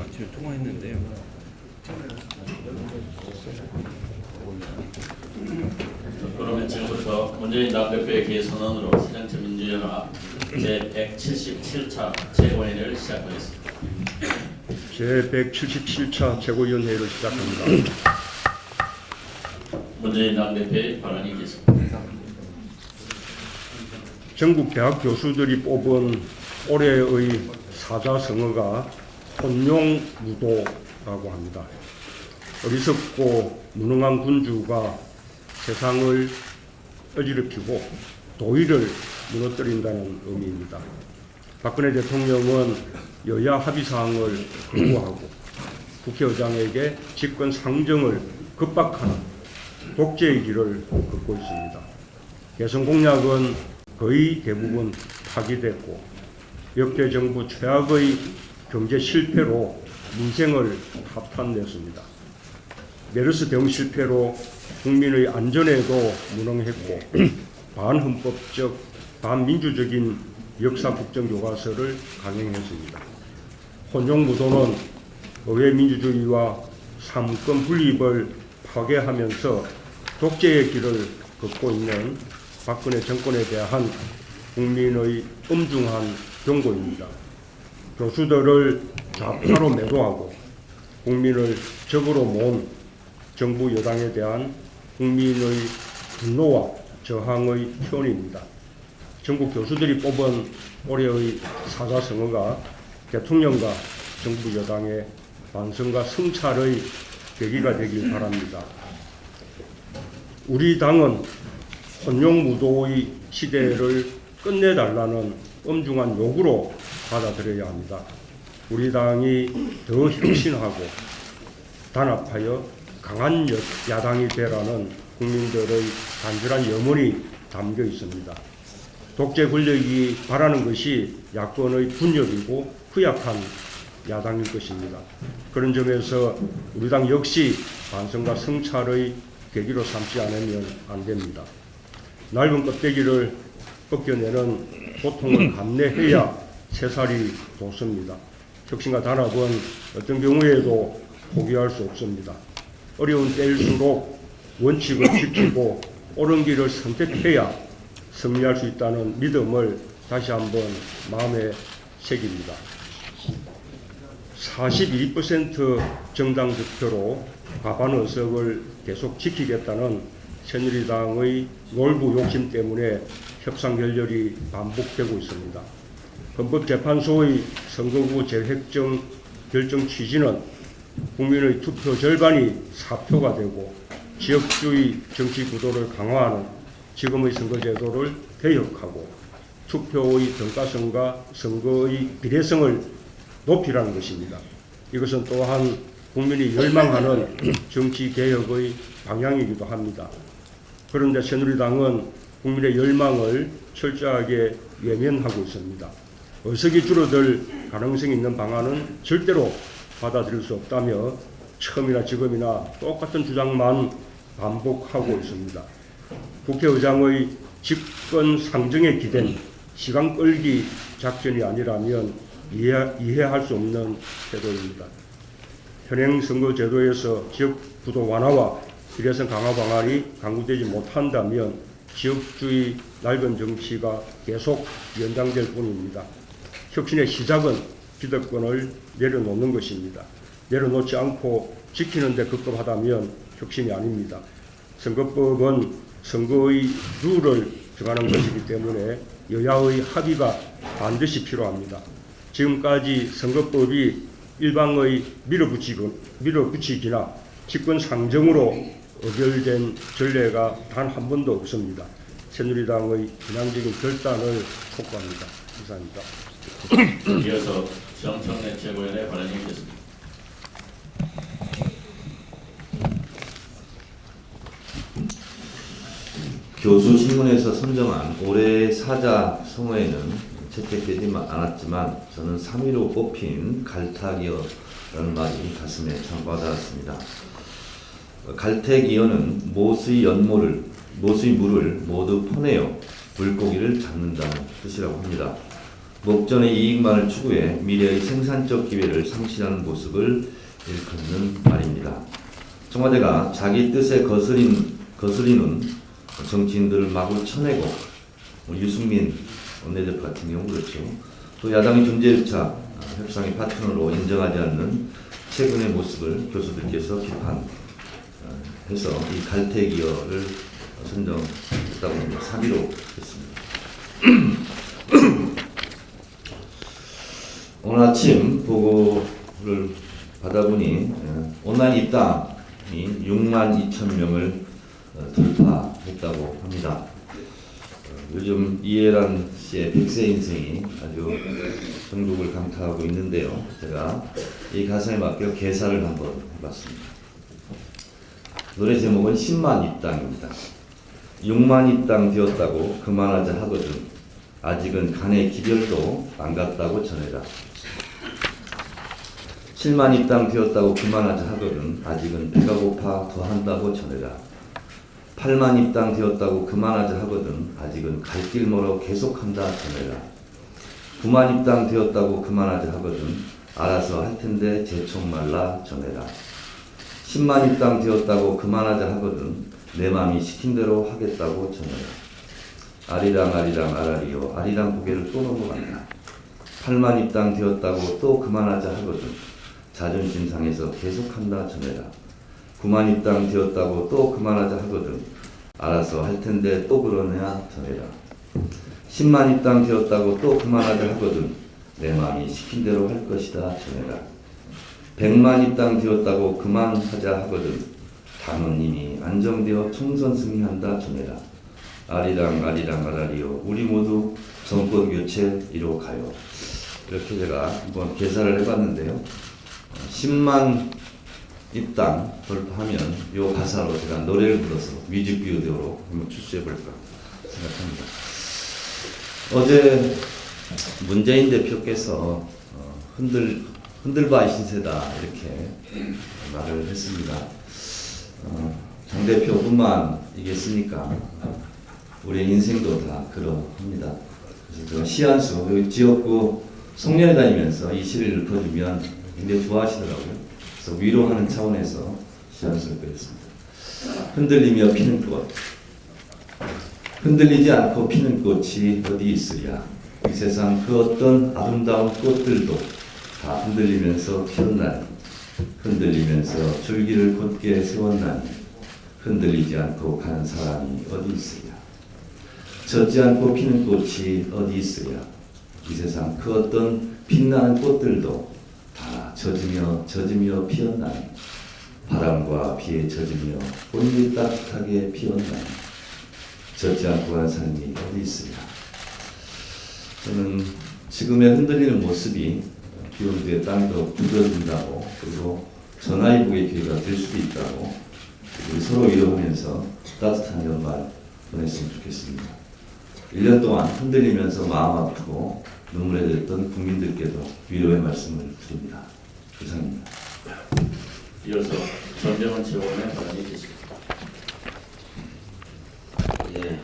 아침에 통화했는데요. 그러면 지금부터 문재인 당대표의 기선언으로 새정치민주연합 제177차 최고위원회를 시작하겠습니다. 제177차 최고위원회를 시작합니다. 문재인 당대표의 발언이 있겠습니다. 전국 대학 교수들이 뽑은 올해의 사자성어가 혼용무도라고 합니다. 어리석고 무능한 군주가 세상을 어지럽히고 도의를 무너뜨린다는 의미입니다. 박근혜 대통령은 여야 합의사항을 거부하고 국회의장에게 집권 상정을 급박하는 독재의 길을 걷고 있습니다. 개선 공약은 거의 대부분 파기됐고 역대 정부 최악의 경제 실패로 민생을 파탄냈습니다. 메르스 대응 실패로 국민의 안전에도 무능했고 반헌법적, 반민주적인 역사 국정교과서를 강행했습니다. 혼용무도는 의회 민주주의와 삼권 분립을 파괴하면서 독재의 길을 걷고 있는 박근혜 정권에 대한 국민의 엄중한 경고입니다. 교수들을 좌파로 매도하고 국민을 적으로 모은 정부 여당에 대한 국민의 분노와 저항의 표현입니다. 전국 교수들이 뽑은 올해의 사자성어가 대통령과 정부 여당의 반성과 성찰의 계기가 되길 바랍니다. 우리 당은 혼용무도의 시대를 끝내달라는 엄중한 요구로 받아들여야 합니다. 우리 당이 더 혁신하고 단합하여 강한 야당이 되라는 국민들의 간절한 염원이 담겨 있습니다. 독재 권력이 바라는 것이 야권의 분열이고 후약한 야당일 것입니다. 그런 점에서 우리 당 역시 반성과 성찰의 계기로 삼지 않으면 안 됩니다. 넓은 껍데기를 벗겨내는 고통을 감내해야 새살이 돋습니다. 혁신과 단합은 어떤 경우에도 포기할 수 없습니다. 어려운 때일수록 원칙을 지키고 옳은 길을 선택해야 승리할 수 있다는 믿음을 다시 한번 마음에 새깁니다. 42% 정당 득표로 과반 의석을 계속 지키겠다는 새누리당의 놀부 욕심 때문에 협상 결렬이 반복되고 있습니다. 헌법재판소의 선거구 재획정 결정 취지는 국민의 투표 절반이 사표가 되고 지역주의 정치 구도를 강화하는 지금의 선거제도를 개혁하고 투표의 정가성과 선거의 비례성을 높이라는 것입니다. 이것은 또한 국민이 열망하는 정치개혁의 방향이기도 합니다. 그런데 새누리당은 국민의 열망을 철저하게 외면하고 있습니다. 의석이 줄어들 가능성이 있는 방안은 절대로 받아들일 수 없다며 처음이나 지금이나 똑같은 주장만 반복하고 있습니다. 국회의장의 집권 상정에 기댄 시간 끌기 작전이 아니라면 이해할 수 없는 태도입니다. 현행 선거제도에서 지역구도 완화와 비례성 강화 방안이 강구되지 못한다면 지역주의 낡은 정치가 계속 연장될 뿐입니다. 혁신의 시작은 기득권을 내려놓는 것입니다. 내려놓지 않고 지키는 데 급급하다면 혁신이 아닙니다. 선거법은 선거의 룰을 정하는 것이기 때문에 여야의 합의가 반드시 필요합니다. 지금까지 선거법이 일방의 밀어붙이기나 집권 상정으로 의결된 전례가 단 한 번도 없습니다. 새누리당의 비난적인 결단을 촉구합니다. 감사합니다. 이어서 정청래 최고위원의 발언이 있겠습니다. 교수신문에서 선정한 올해의 사자성어에는 채택되지 않았지만 저는 3위로 뽑힌 갈탁이어라는 말이 가슴에 참 와닿았습니다. 갈택이어는 못의 물을 모두 퍼내어 물고기를 잡는다는 뜻이라고 합니다. 목전의 이익만을 추구해 미래의 생산적 기회를 상실하는 모습을 일컫는 말입니다. 청와대가 자기 뜻에 거스리는 정치인들을 마구 쳐내고 유승민 원내대표 같은 경우 그렇죠. 또 야당의 존재조차 협상의 파트너로 인정하지 않는 최근의 모습을 교수들께서 비판해서 이 갈퇴기어를 선정했다고 합니다. 3위로 했습니다. 오늘 아침 보고를 받아보니 온라인 입당이 6만 2천 명을 돌파했다고 합니다. 요즘 이해란 씨의 100세 인생이 아주 전국을 강타하고 있는데요. 제가 이 가사에 맞게 개사를 한번 해봤습니다. 노래 제목은 10만 입당입니다. 6만 입당 되었다고 그만하자 하거든 아직은 간의 기별도 안 갔다고 전해라. 7만 입당 되었다고 그만하자 하거든 아직은 배가 고파 더 한다고 전해라. 8만 입당 되었다고 그만하자 하거든 아직은 갈 길 멀어 계속한다 전해라. 9만 입당 되었다고 그만하자 하거든 알아서 할 텐데 재촉 말라 전해라. 10만 입당 되었다고 그만하자 하거든 내 맘이 시킨 대로 하겠다고 전해라. 아리랑 아리랑 아라리요 아리랑 고개를 또 넘어간다. 8만 입당 되었다고 또 그만하자 하거든 자존심 상해서 계속한다 전해라. 9만 입당 되었다고 또 그만하자 하거든 알아서 할 텐데 또 그러냐 전해라. 10만 입당 되었다고 또 그만하자 하거든 내 마음이 시킨 대로 할 것이다 전해라. 100만 입당 되었다고 그만하자 하거든 당은 이미 안정되어 총선 승리한다 전해라. 아리랑 아리랑 아라리요 우리 모두 정권 교체 이로 가요. 이렇게 제가 한번 계산을 해봤는데요. 10만 입당 돌파하면 이 가사로 제가 노래를 불러서 뮤직비디오로 한번 출시해볼까 생각합니다. 어제 문재인 대표께서 흔들바의 신세다 이렇게 말을 했습니다. 장 대표뿐만이겠습니까? 우리의 인생도 다 그러합니다. 그래서 시한수 여기 지역구 송년회 다니면서 이 시를 읊어주면 굉장히 좋아하시더라고요. 그래서 위로하는 차원에서 시한수를 뺐습니다. 흔들리며 피는 꽃 흔들리지 않고 피는 꽃이 어디 있으랴. 이 세상 그 어떤 아름다운 꽃들도 다 흔들리면서 피었나니 흔들리면서 줄기를 곧게 세웠나니 흔들리지 않고 가는 사람이 어디 있으랴. 젖지 않고 피는 꽃이 어디 있으랴. 이 세상 그 어떤 빛나는 꽃들도 다 젖으며 피었나니 바람과 비에 젖으며 온유히 따뜻하게 피었나니 젖지 않고 가는 사람이 어디 있으랴. 저는 지금의 흔들리는 모습이 비온 뒤에 땅이 더 굳어진다고 그리고 전화위복의 기회가 될 수도 있다고 우리 서로 위로하면서 따뜻한 연말 보냈으면 좋겠습니다. 1년 동안 흔들리면서 마음 아프고 눈물에 젖던 국민들께도 위로의 말씀을 드립니다. 이상입니다. 이어서 전병헌 최고위원의 발언이 있겠습니다. 예,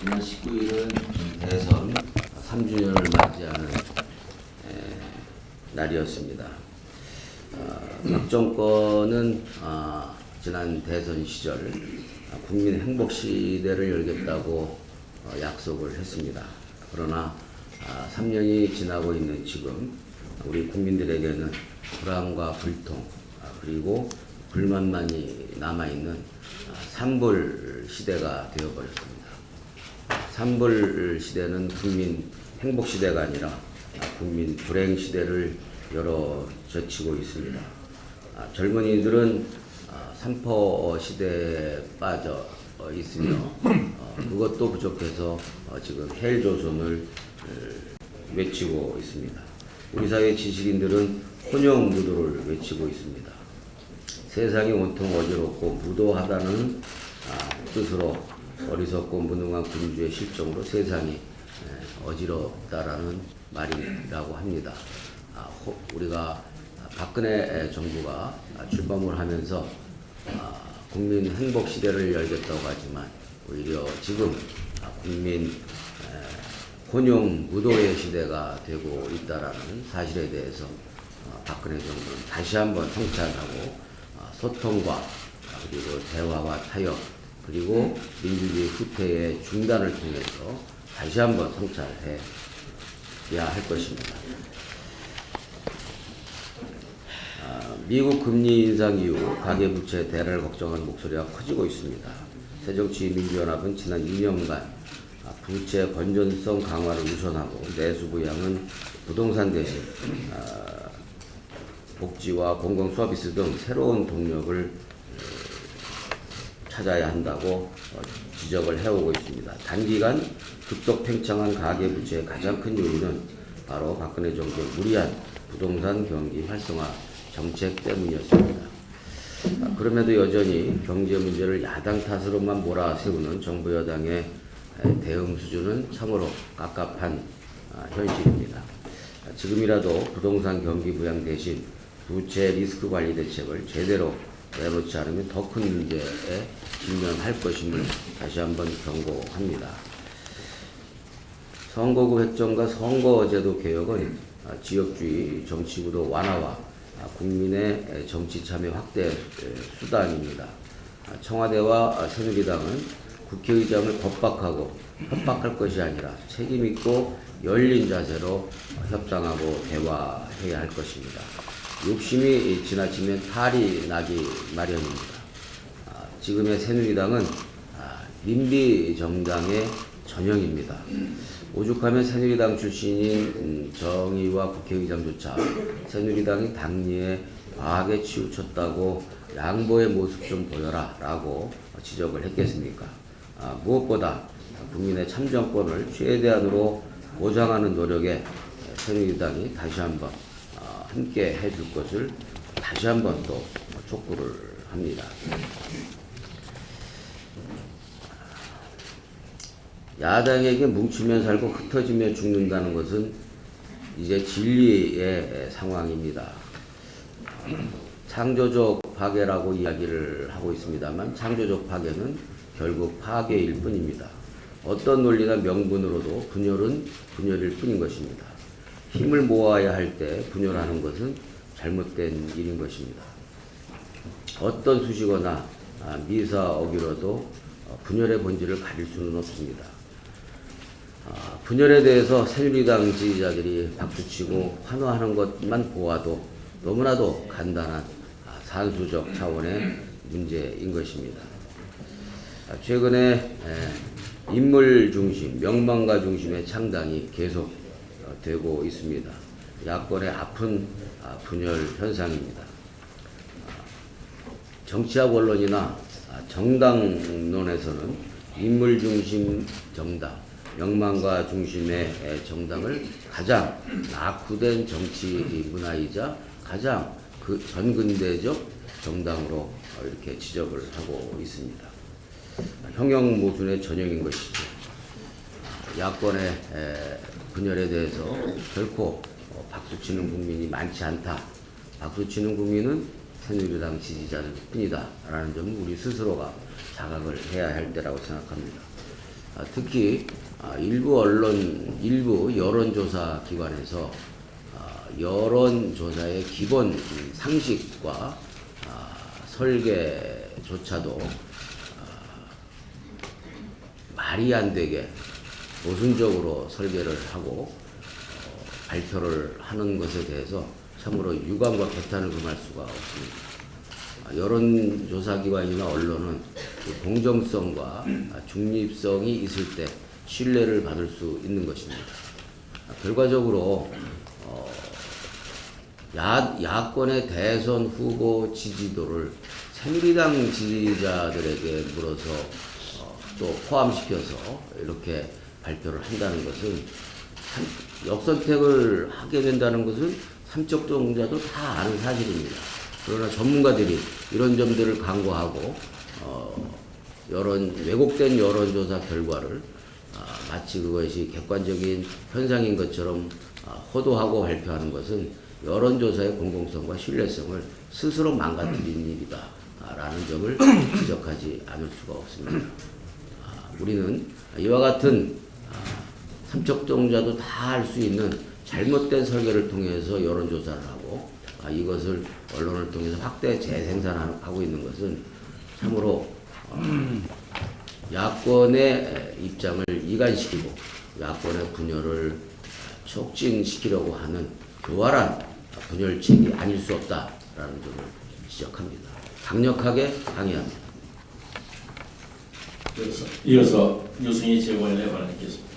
지난 19일은 대선 3주년을 맞이하는 날이었습니다. 박 정권은 지난 대선 시절 국민 행복 시대를 열겠다고 약속을 했습니다. 그러나 3년이 지나고 있는 지금 우리 국민들에게는 불안과 불통 그리고 불만만이 남아있는 산불 시대가 되어버렸습니다. 산불 시대는 국민 행복 시대가 아니라 국민 불행 시대를 열어젖히고 있습니다. 젊은이들은 산포 시대에 빠져 있으며 그것도 부족해서 지금 헬조선을 외치고 있습니다. 우리 사회 지식인들은 혼용 무도를 외치고 있습니다. 세상이 온통 어지럽고 무도하다는 뜻으로 어리석고 무능한 군주의 실정으로 세상이 어지럽다라는 말이라고 합니다. 우리가 박근혜 정부가 출범을 하면서 국민 행복 시대를 열겠다고 하지만 오히려 지금 국민 혼용 무도의 시대가 되고 있다라는 사실에 대해서 박근혜 정부는 다시 한번 성찰하고 소통과 그리고 대화와 타협 그리고 민주주의 후퇴의 중단을 통해서 다시 한번 성찰해야 할 것입니다. 미국 금리 인상 이후 가계부채 대란을 걱정하는 목소리가 커지고 있습니다. 새정치민주연합은 지난 2년간 부채 건전성 강화를 우선하고 내수 부양은 부동산 대신 복지와 공공 서비스 등 새로운 동력을 찾아야 한다고 지적을 해오고 있습니다. 단기간 급속 팽창한 가계부채의 가장 큰 요인은 바로 박근혜 정부의 무리한 부동산 경기 활성화 정책 때문이었습니다. 그럼에도 여전히 경제 문제를 야당 탓으로만 몰아세우는 정부 여당의 대응 수준은 참으로 깝깝한 현실입니다. 지금이라도 부동산 경기 부양 대신 부채 리스크 관리 대책을 제대로 내놓지 않으면 더 큰 문제에 직면할 것임을 다시 한번 경고합니다. 선거구 획정과 선거제도 개혁은 지역주의 정치구도 완화와 국민의 정치 참여 확대 수단입니다. 청와대와 새누리당은 국회의장을 겁박하고 협박할 것이 아니라 책임있고 열린 자세로 협상하고 대화해야 할 것입니다. 욕심이 지나치면 탈이 나기 마련입니다. 지금의 새누리당은 민비 정당의 전형입니다. 오죽하면 새누리당 출신인 정의와 국회의장조차 새누리당이 당리에 과하게 치우쳤다고 양보의 모습 좀 보여라 라고 지적을 했겠습니까? 무엇보다 국민의 참정권을 최대한으로 보장하는 노력에 새누리당이 다시 한번 함께 해줄 것을 다시 한번 또 촉구를 합니다. 야당에게 뭉치면 살고 흩어지면 죽는다는 것은 이제 진리의 상황입니다. 창조적 파괴라고 이야기를 하고 있습니다만 창조적 파괴는 결국 파괴일 뿐입니다. 어떤 논리나 명분으로도 분열은 분열일 뿐인 것입니다. 힘을 모아야 할 때 분열하는 것은 잘못된 일인 것입니다. 어떤 수식어나 미사어기로도 분열의 본질을 가릴 수는 없습니다. 분열에 대해서 새누리당 지지자들이 박수치고 환호하는 것만 보아도 너무나도 간단한 산수적 차원의 문제인 것입니다. 최근에 인물 중심, 명망가 중심의 창당이 계속 되고 있습니다. 야권의 아픈 분열 현상입니다. 정치학 언론이나 정당론에서는 인물 중심 정당, 명망가 중심의 정당을 가장 낙후된 정치 문화이자 가장 전근대적 정당으로 이렇게 지적을 하고 있습니다. 형용 모순의 전형인 것이죠. 야권의 분열에 대해서 결코 박수치는 국민이 많지 않다. 박수치는 국민은 새누리당 지지자들 뿐이다. 라는 점을 우리 스스로가 자각을 해야 할 때라고 생각합니다. 특히 일부 언론, 일부 여론조사 기관에서 여론조사의 기본 상식과 설계조차도 말이 안 되게 모순적으로 설계를 하고 발표를 하는 것에 대해서 참으로 유감과 개탄을 금할 수가 없습니다. 여론조사기관이나 언론은 공정성과 중립성이 있을 때 신뢰를 받을 수 있는 것입니다. 결과적으로 야권의 대선 후보 지지도를 새누리당 지지자들에게 물어서 또 포함시켜서 이렇게 발표를 한다는 것은 역선택을 하게 된다는 것은 삼척동자도 다 아는 사실입니다. 그러나 전문가들이 이런 점들을 간과하고 왜곡된 여론조사 결과를 마치 그것이 객관적인 현상인 것처럼 호도하고 발표하는 것은 여론조사의 공공성과 신뢰성을 스스로 망가뜨리는 일이다 라는 점을 지적하지 않을 수가 없습니다. 우리는 이와 같은 삼척동자도 다 알 수 있는 잘못된 설계를 통해서 여론조사를 하고 이것을 언론을 통해서 확대 재생산하고 있는 것은 참으로 야권의 입장을 이간시키고 야권의 분열을 촉진시키려고 하는 교활한 분열책이 아닐 수 없다라는 점을 지적합니다. 강력하게 항의합니다. 이어서 유승희 최고위원의 발언이겠습니다.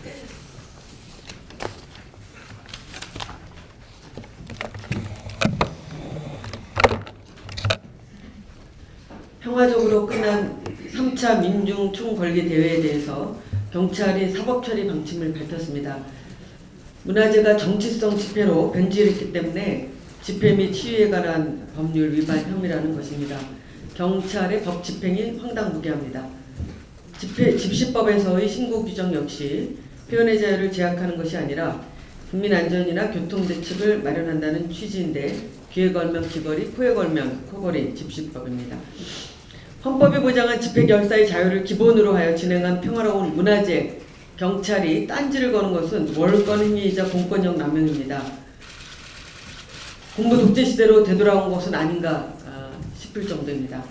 평화적으로 끝난 3차 민중 총궐기 대회에 대해서 경찰이 사법처리 방침을 밝혔습니다. 문화재가 정치성 집회로 변질했기 때문에 집회 및 시위에 관한 법률 위반 혐의라는 것입니다. 경찰의 법 집행이 황당무계합니다. 집시법에서의 신고 규정 역시 표현의 자유를 제약하는 것이 아니라 국민 안전이나 교통 대책을 마련한다는 취지인데 귀에 걸면 귀걸이, 코에 걸면 코걸이 집시법입니다. 헌법이 보장한 집회 결사의 자유를 기본으로 하여 진행한 평화로운 문화재, 경찰이 딴지를 거는 것은 월권 행위이자 공권력 남용입니다. 군부 독재 시대로 되돌아온 것은 아닌가 싶을 정도입니다.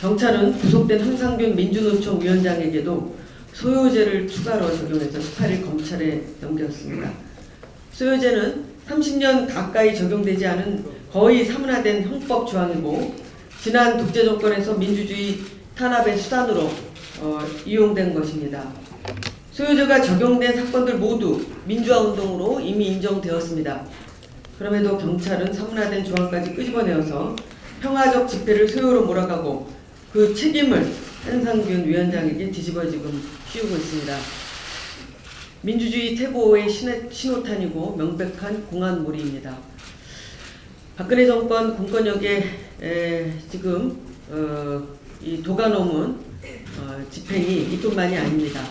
경찰은 구속된 황상균 민주노총 위원장에게도 소요죄를 추가로 적용해서 18일 검찰에 넘겼습니다. 소요죄는 30년 가까이 적용되지 않은 거의 사문화된 형법 조항이고 지난 독재 정권에서 민주주의 탄압의 수단으로 이용된 것입니다. 소요죄가 적용된 사건들 모두 민주화운동으로 이미 인정되었습니다. 그럼에도 경찰은 사문화된 조항까지 끄집어내어서 평화적 집회를 소요로 몰아가고 그 책임을 한상균 위원장에게 뒤집어 지금 씌우고 있습니다. 민주주의 퇴보의 신호탄이고 명백한 공안몰이입니다. 박근혜 정권 공권력의 지금 이 도가노문 집행이 이뿐만이 아닙니다.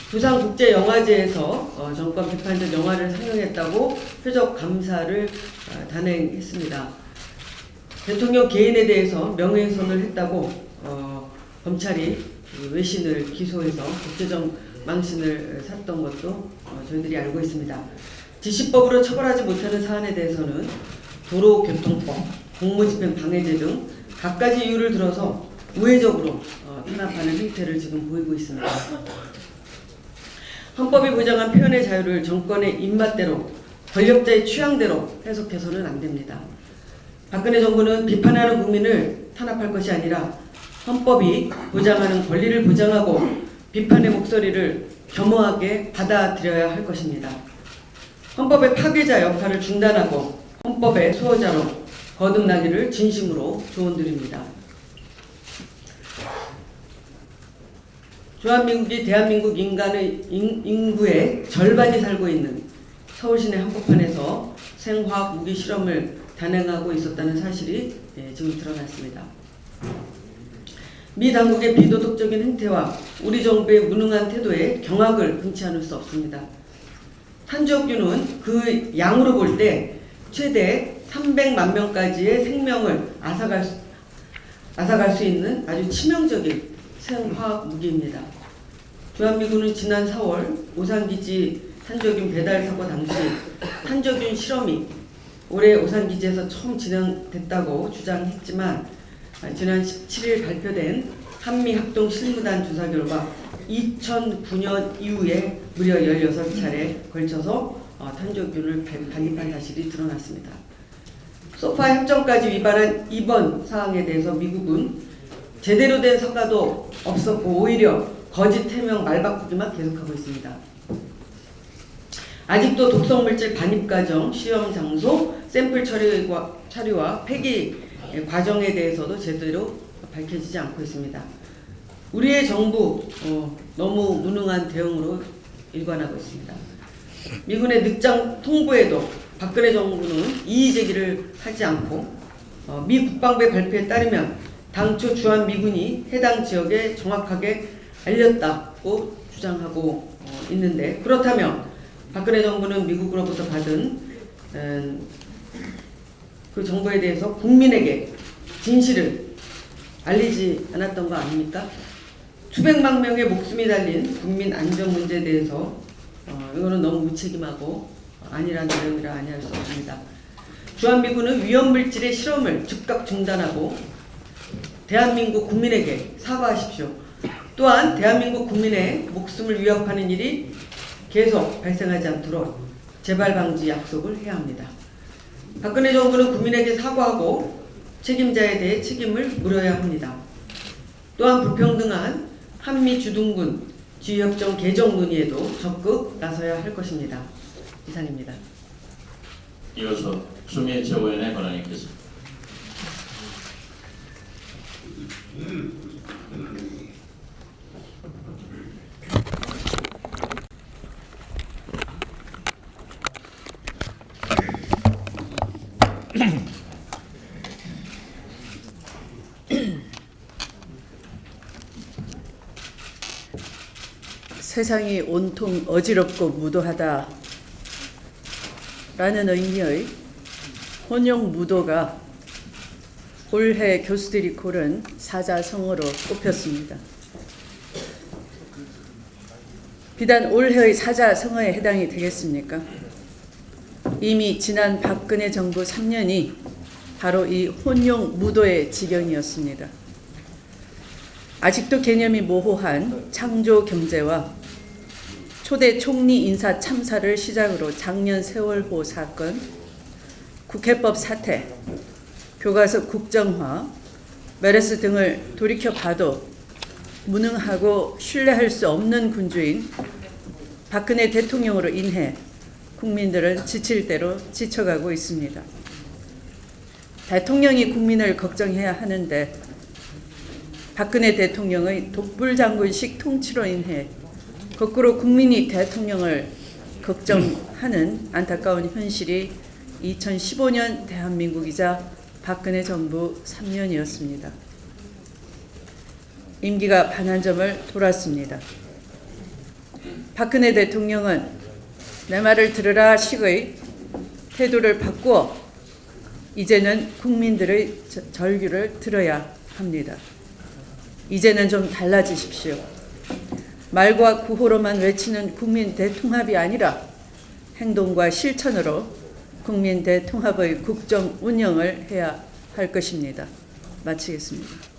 부산국제영화제에서 정권 비판적 영화를 상영했다고 표적 감사를 단행했습니다. 대통령 개인에 대해서 명예훼손을 했다고 검찰이 외신을 기소해서 국제적 망신을 샀던 것도 저희들이 알고 있습니다. 지시법으로 처벌하지 못하는 사안에 대해서는 도로교통법, 공무집행 방해죄 등 갖가지 이유를 들어서 우회적으로 탄압하는 행태를 지금 보이고 있습니다. 헌법이 보장한 표현의 자유를 정권의 입맛대로 권력자의 취향대로 해석해서는 안 됩니다. 박근혜 정부는 비판하는 국민을 탄압할 것이 아니라 헌법이 보장하는 권리를 보장하고 비판의 목소리를 겸허하게 받아들여야 할 것입니다. 헌법의 파괴자 역할을 중단하고 헌법의 수호자로 거듭나기를 진심으로 조언드립니다. 주한미국이 대한민국 인구의 절반이 살고 있는 서울시내 한복판에서 생화학 무기 실험을 단행하고 있었다는 사실이 지금 드러났습니다. 미 당국의 비도덕적인 행태와 우리 정부의 무능한 태도에 경악을 금치 않을 수 없습니다. 탄저균은 그 양으로 볼 때 최대 300만 명까지의 생명을 앗아갈 수 있는 아주 치명적인 생화학 무기입니다. 주한미군은 지난 4월 오산기지 탄저균 배달 사고 당시 탄저균 실험이 올해 오산기지에서 처음 진행됐다고 주장했지만 지난 17일 발표된 한미합동 실무단 조사 결과 2009년 이후에 무려 16차례 걸쳐서 탄저균을 반입한 사실이 드러났습니다. 소파 협정까지 위반한 이번 사항에 대해서 미국은 제대로 된 성과도 없었고 오히려 거짓 해명 말바꾸기만 계속하고 있습니다. 아직도 독성물질 반입 과정, 시험 장소, 샘플 처리와 폐기 과정에 대해서도 제대로 밝혀지지 않고 있습니다. 우리의 정부 너무 무능한 대응으로 일관하고 있습니다. 미군의 늦장 통보에도 박근혜 정부는 이의 제기를 하지 않고 미 국방부의 발표에 따르면 당초 주한미군이 해당 지역에 정확하게 알렸다고 주장하고 있는데 그렇다면 박근혜 정부는 미국으로부터 받은 그 정보에 대해서 국민에게 진실을 알리지 않았던 거 아닙니까? 수백만 명의 목숨이 달린 국민 안전 문제에 대해서 이거는 너무 무책임하고 아니란 내용이라 아니할 수 없습니다. 주한미군은 위험물질의 실험을 즉각 중단하고 대한민국 국민에게 사과하십시오. 또한 대한민국 국민의 목숨을 위협하는 일이 계속 발생하지 않도록 재발 방지 약속을 해야 합니다. 박근혜 정부는 국민에게 사과하고 책임자에 대해 책임을 물어야 합니다. 또한 불평등한 한미 주둔군 지휘협정 개정 논의에도 적극 나서야 할 것입니다. 이상입니다. 이어서 추미애 최고위원의 발언이겠습니다. 세상이 온통 어지럽고 무도하다 라는 의미의 혼용 무도가 올해 교수들이 고른 사자성어로 꼽혔습니다. 비단 올해의 사자성어에 해당이 되겠습니까? 이미 지난 박근혜 정부 3년이 바로 이 혼용 무도의 지경이었습니다. 아직도 개념이 모호한 창조 경제와 초대 총리 인사 참사를 시작으로 작년 세월호 사건, 국회법 사태, 교과서 국정화, 메르스 등을 돌이켜봐도 무능하고 신뢰할 수 없는 군주인 박근혜 대통령으로 인해 국민들은 지칠 대로 지쳐가고 있습니다. 대통령이 국민을 걱정해야 하는데 박근혜 대통령의 독불장군식 통치로 인해 거꾸로 국민이 대통령을 걱정하는 안타까운 현실이 2015년 대한민국이자 박근혜 정부 3년이었습니다. 임기가 반환점을 돌았습니다. 박근혜 대통령은 내 말을 들으라 식의 태도를 바꾸어 이제는 국민들의 절규를 들어야 합니다. 이제는 좀 달라지십시오. 말과 구호로만 외치는 국민 대통합이 아니라 행동과 실천으로 국민 대통합의 국정 운영을 해야 할 것입니다. 마치겠습니다.